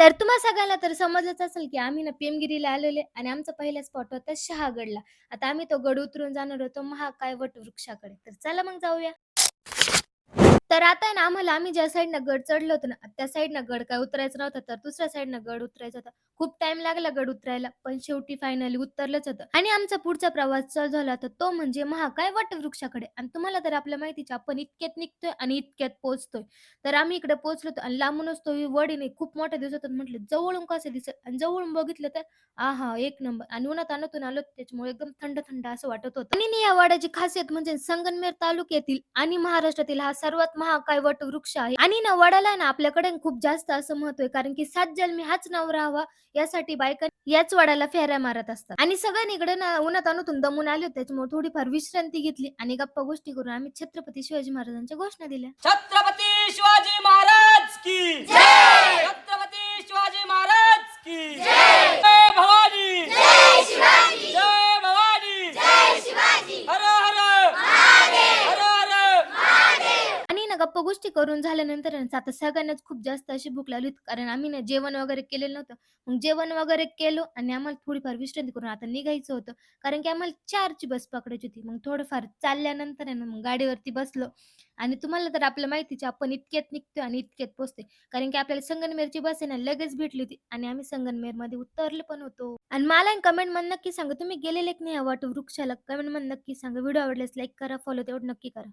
तर तुम्हा सगळ्यांना तर समजलंच असेल, की आम्ही ना पेमगिरीला आलेले आणि आमचा पहिला स्पॉट होता शहागडला. आता आम्ही तो गड उतरून जाणार होतो महाकाय वटवृक्षाकडे. तर चला मग जाऊया. तर आता आहे ना आम्हाला आम्ही ज्या साईडनं गड चढलो होतो ना, त्या साईडनं गड काय उतरायचा नव्हता, तर दुसऱ्या साईडनं गड उतरायचा होता. खूप टाईम लागला गड उतरायला, पण शेवटी फायनली उतरलंच होतं. आणि आमचा पुढचा प्रवास चालू झाला होता, तो म्हणजे महाकाय वटवृक्षाकडे. आणि तुम्हाला तर आपल्या माहितीच आपण इतक्यात निघतोय आणि इतक्यात पोहोचतोय. तर आम्ही इकडे पोहोचलो होतो आणि लांबूनच तो वड आहे ना खूप मोठा दिसत होता. म्हटलं जवळून कसं दिसेल आणि जवळून बघितलं तर आहा! एक नंबर आणि उन्हातान्हातून आलो त्याच्यामुळे एकदम थंड-थंड असं वाटत होतं. आणि या वडाची खासियत म्हणजे संगमनेर तालुक्यातील आणि महाराष्ट्रातील हा सर्वात महाकाय वटवृक्ष आहे. आणि ना वडाला ना आपल्याकडे खूप जास्त असं महत्व आहे कारण की 7 जन्मी हाच नवरा हवा यासाठी बायका याच वडाला फेऱ्या मारत असतात. आणि सगळ्यांनी इकडे ना उन्हातान्हातून दमून आले होते त्याच्यामुळे थोडीफार विश्रांती घेतली आणि गप्पा गोष्टी करून आम्ही छत्रपती शिवाजी महाराजांच्या घोषणा दिल्या. छत्रपती शिवाजी महाराज की जय. छत्रपती शिवाजी महाराज की जय. जय भवानी, जय शिवाजी, जय भवानी, जय शिवाजी. हर हर महादेव, हर हर महादेव. आणि ना गप्पा गोष्टी करून झाल्यानंतर आहे ना आता सगळ्यांनाच खूप जास्त अशी भूक लागली होती कारण आम्ही ना जेवण वगैरे केलेलं नव्हतं. मग जेवण वगैरे केलं आणि आम्हाला थोडीफार विश्रांती करून आता निघायचं होतं. कारण की आम्हाला 4ची बस पकडायची होती. मग थोडंफार चालल्यानंतर आहे ना मग गाडीवरती बसलो आणि तुम्हाला तर आपलं माहितीच आहे आपण इतक्यात निघतोय आणि इतक्यात पोहोचतोय. कारण की आपल्याला संगमनेरची बस आहे ना लगेच भेटली होती आणि आम्ही संगमनेरमध्ये उतरलो पण होतो. आणि मला कमेंटमध्ये नक्की सांगा तुम्ही गेलेले की नाही या वटवृक्षाला? कमेंटमध्ये नक्की सांगा. व्हिडिओ आवडल्यास लाईक करा, फॉलो तेवढं नक्की करा.